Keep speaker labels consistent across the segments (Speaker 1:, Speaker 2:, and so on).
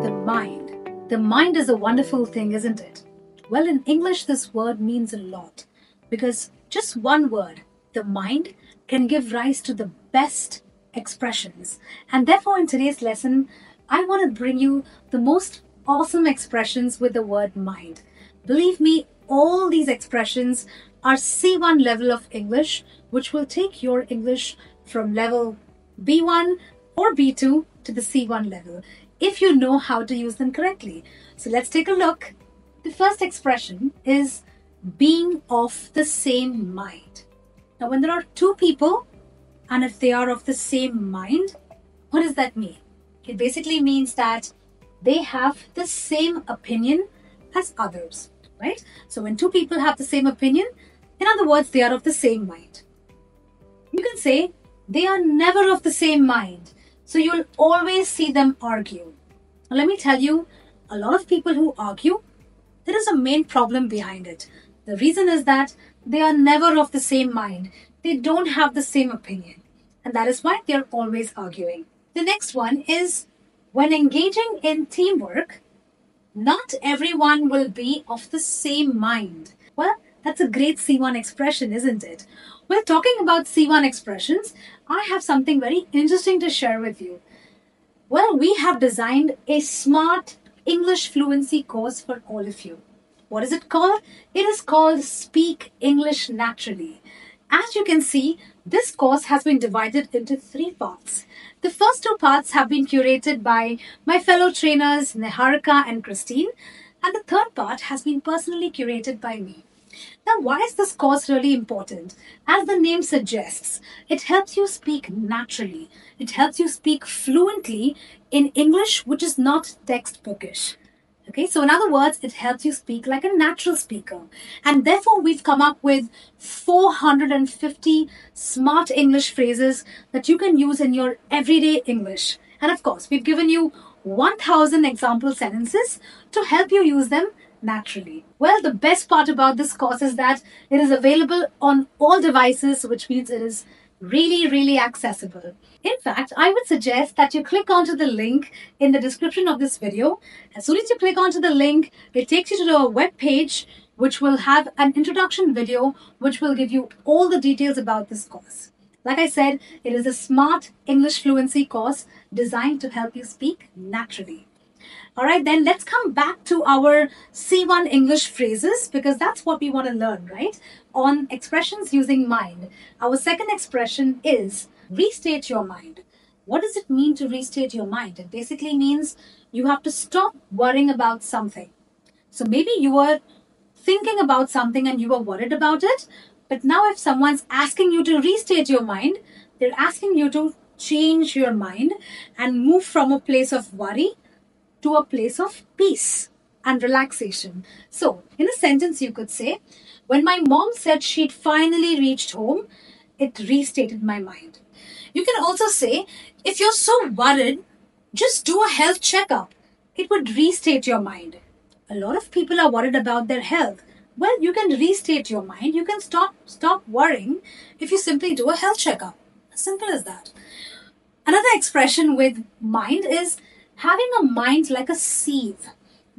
Speaker 1: The mind. The mind is a wonderful thing, isn't it? Well, in English, this word means a lot because just one word, the mind, can give rise to the best expressions. And therefore, in today's lesson, I want to bring you the most awesome expressions with the word mind. Believe me, all these expressions are C1 level of English, which will take your English from level B1 or B2 to the C1 level if you know how to use them correctly. So let's take a look. The first expression is being of the same mind. Now, when there are two people and if they are of the same mind, what does that mean? It basically means that they have the same opinion as others, right? So when two people have the same opinion, in other words, they are of the same mind. You can say they are never of the same mind. So you'll always see them argue. Now, let me tell you, a lot of people who argue, there is a main problem behind it. The reason is that they are never of the same mind. They don't have the same opinion. And that is why they are always arguing. The next one is when engaging in teamwork, not everyone will be of the same mind. Well, that's a great C1 expression, isn't it? Well, talking about C1 expressions, I have something very interesting to share with you. Well, we have designed a smart English fluency course for all of you. What is it called? It is called Speak English Naturally. As you can see, this course has been divided into 3 parts. The first 2 parts have been curated by my fellow trainers Niharika and Christine, and the third part has been personally curated by me. Now, why is this course really important? As the name suggests, it helps you speak naturally. It helps you speak fluently in English, which is not textbookish. Okay, so in other words, it helps you speak like a natural speaker. And therefore, we've come up with 450 smart English phrases that you can use in your everyday English. And of course, we've given you 1000 example sentences to help you use them naturally. Well, the best part about this course is that it is available on all devices, which means it is really accessible. In fact, I would suggest that you click onto the link in the description of this video. As soon as you click onto the link, it takes you to a web page which will have an introduction video which will give you all the details about this course. Like I said, it is a smart English fluency course designed to help you speak naturally. Alright, then let's come back to our C1 English phrases because that's what we want to learn, right? On expressions using mind. Our second expression is restate your mind. What does it mean to restate your mind? It basically means you have to stop worrying about something. So maybe you were thinking about something and you were worried about it, but now if someone's asking you to restate your mind, they're asking you to change your mind and move from a place of worry to a place of peace and relaxation. So, in a sentence you could say, when my mom said she'd finally reached home, it restated my mind. You can also say, if you're so worried, just do a health checkup. It would restate your mind. A lot of people are worried about their health. Well, you can restate your mind. You can stop worrying if you simply do a health checkup. As simple as that. Another expression with mind is having a mind like a sieve.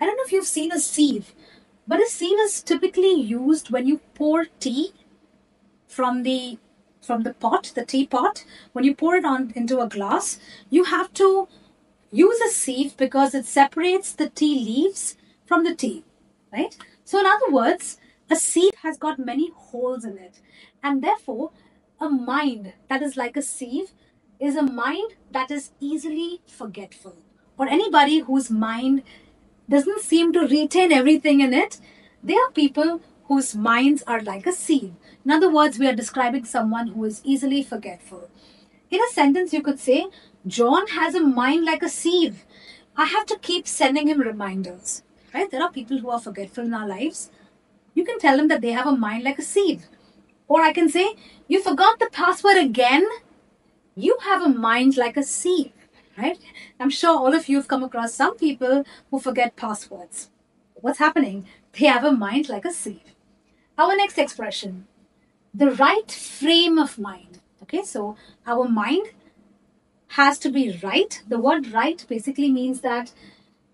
Speaker 1: I don't know if you've seen a sieve, but a sieve is typically used when you pour tea from the pot, the teapot. When you pour it into a glass, you have to use a sieve because it separates the tea leaves from the tea, right? So in other words, a sieve has got many holes in it, and therefore a mind that is like a sieve is a mind that is easily forgetful. Or anybody whose mind doesn't seem to retain everything in it, they are people whose minds are like a sieve. In other words, we are describing someone who is easily forgetful. In a sentence, you could say, John has a mind like a sieve. I have to keep sending him reminders. Right? There are people who are forgetful in our lives. You can tell them that they have a mind like a sieve. Or I can say, you forgot the password again. You have a mind like a sieve. Right? I'm sure all of you have come across some people who forget passwords. What's happening? They have a mind like a sieve. Our next expression, the right frame of mind. Okay, so our mind has to be right. The word right basically means that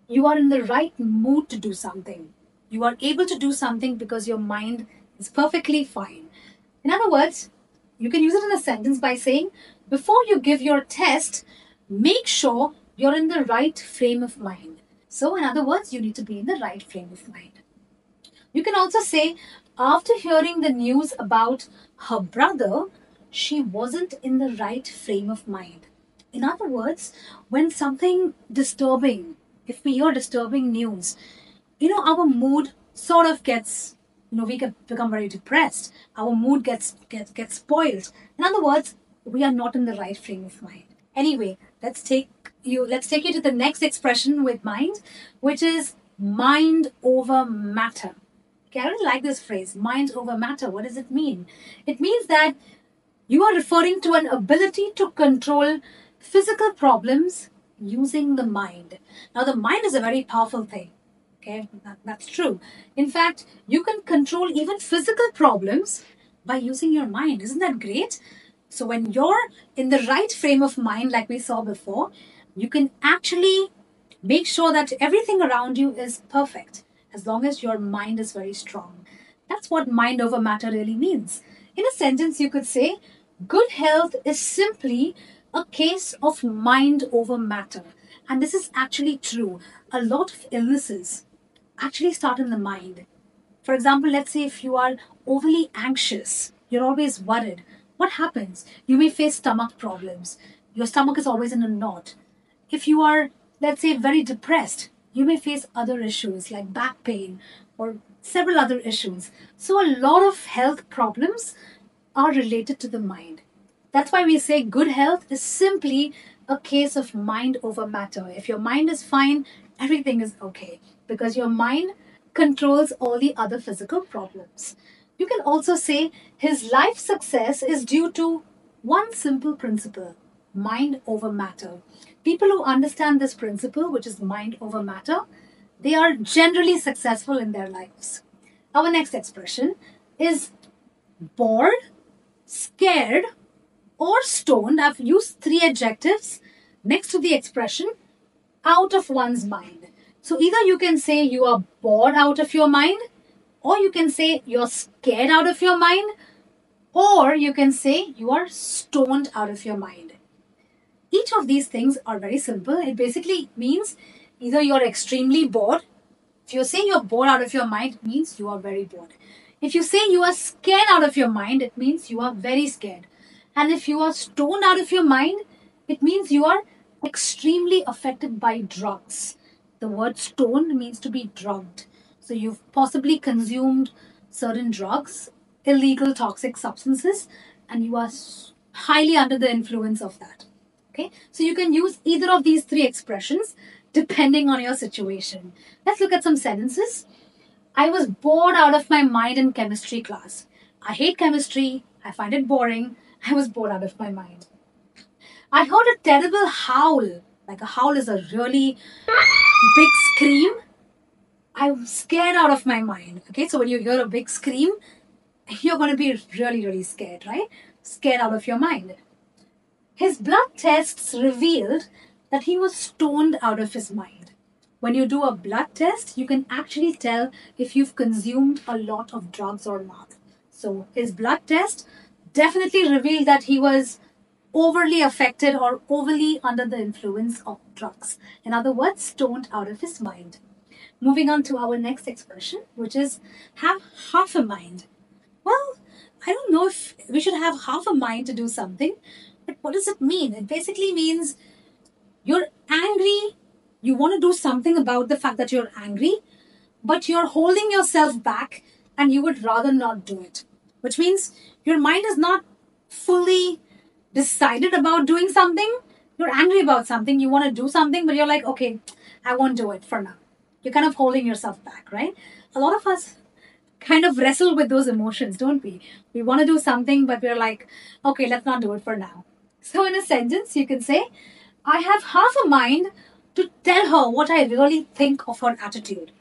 Speaker 1: you are in the right mood to do something. You are able to do something because your mind is perfectly fine. In other words, you can use it in a sentence by saying, before you give your test, make sure you're in the right frame of mind. So, in other words, you need to be in the right frame of mind. You can also say, after hearing the news about her brother, she wasn't in the right frame of mind. In other words, when something disturbing, if we hear disturbing news, our mood sort of gets, we get become very depressed. Our mood gets spoiled. In other words, we are not in the right frame of mind. Anyway, let's take you to the next expression with mind, which is mind over matter. Okay, I really like this phrase, mind over matter. What does it mean? It means that you are referring to an ability to control physical problems using the mind. Now, the mind is a very powerful thing. Okay, that's true. In fact, you can control even physical problems by using your mind. Isn't that great? So, when you're in the right frame of mind, like we saw before, you can actually make sure that everything around you is perfect as long as your mind is very strong. That's what mind over matter really means. In a sentence, you could say, good health is simply a case of mind over matter. And this is actually true. A lot of illnesses actually start in the mind. For example, let's say if you are overly anxious, you're always worried. What happens? You may face stomach problems. Your stomach is always in a knot. If you are, let's say, very depressed, you may face other issues like back pain or several other issues. So, a lot of health problems are related to the mind. That's why we say good health is simply a case of mind over matter. If your mind is fine, everything is okay because your mind controls all the other physical problems. You can also say his life success is due to one simple principle, mind over matter. People who understand this principle, which is mind over matter, they are generally successful in their lives. Our next expression is bored, scared, or stoned. I've used three adjectives next to the expression out of one's mind. So either you can say you are bored out of your mind, or you can say you're scared out of your mind, or you can say you are stoned out of your mind. Each of these things are very simple. It basically means either you're extremely bored. If you're saying you're bored out of your mind, it means you are very bored. If you say you are scared out of your mind, it means you are very scared. And if you are stoned out of your mind, it means you are extremely affected by drugs. The word stoned means to be drugged. So you've possibly consumed certain drugs, illegal toxic substances, and you are highly under the influence of that. Okay, so you can use either of these three expressions depending on your situation. Let's look at some sentences. I was bored out of my mind in chemistry class. I hate chemistry. I find it boring. I was bored out of my mind. I heard a terrible howl. Like a howl is a really big scream. I'm scared out of my mind. Okay, so when you hear a big scream, you're going to be really, really scared, right? Scared out of your mind. His blood tests revealed that he was stoned out of his mind. When you do a blood test, you can actually tell if you've consumed a lot of drugs or not. So his blood test definitely revealed that he was overly affected or overly under the influence of drugs. In other words, stoned out of his mind. Moving on to our next expression, which is have half a mind. Well, I don't know if we should have half a mind to do something, but what does it mean? It basically means you're angry, you want to do something about the fact that you're angry, but you're holding yourself back and you would rather not do it. Which means your mind is not fully decided about doing something. You're angry about something, you want to do something, but you're like, okay, I won't do it for now. You're kind of holding yourself back, right? A lot of us kind of wrestle with those emotions, don't we? We want to do something, but we're like, okay, let's not do it for now. So in a sentence, you can say, I have half a mind to tell her what I really think of her attitude.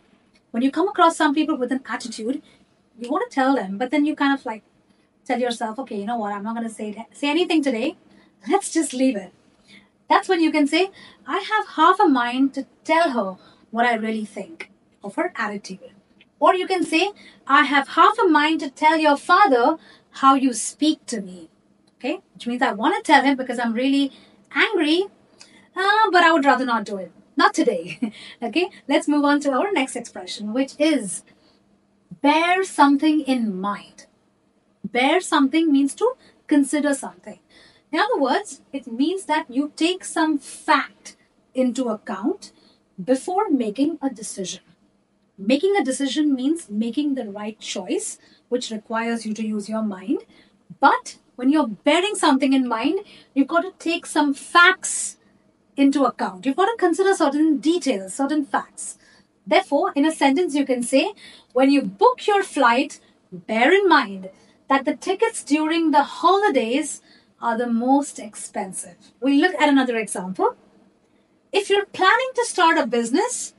Speaker 1: When you come across some people with an attitude, you want to tell them, but then you kind of like tell yourself, okay, you know what, I'm not going to say anything today. Let's just leave it. That's when you can say, I have half a mind to tell her what I really think of her attitude. Or you can say, I have half a mind to tell your father how you speak to me. Okay, which means I want to tell him because I'm really angry, but I would rather not do it. Not today. Okay, let's move on to our next expression, which is bear something in mind. Bear something means to consider something. In other words, it means that you take some fact into account before making a decision. Making a decision means making the right choice, which requires you to use your mind. But when you're bearing something in mind, you've got to take some facts into account. You've got to consider certain details, certain facts. Therefore, in a sentence, you can say, when you book your flight, bear in mind that the tickets during the holidays are the most expensive. We'll look at another example. If you're planning to start a business,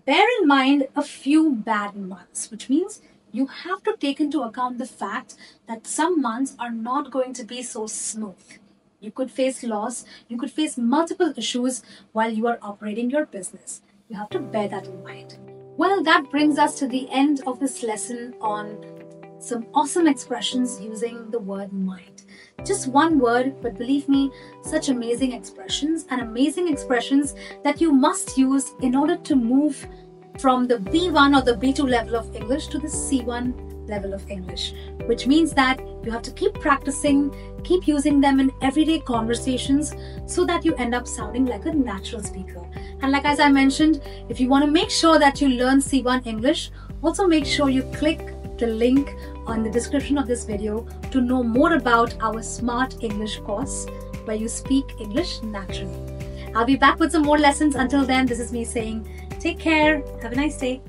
Speaker 1: bear in mind a few bad months, which means you have to take into account the fact that some months are not going to be so smooth. You could face loss, you could face multiple issues while you are operating your business. You have to bear that in mind. Well, that brings us to the end of this lesson on some awesome expressions using the word mind. Just one word, but believe me, such amazing expressions that you must use in order to move from the B1 or the B2 level of English to the C1 level of English, which means that you have to keep practicing, keep using them in everyday conversations so that you end up sounding like a natural speaker. And like as I mentioned, if you want to make sure that you learn C1 English, also make sure you click the link on the description of this video to know more about our Smart English course where you speak English naturally. I'll be back with some more lessons. Until then, this is me saying take care, have a nice day.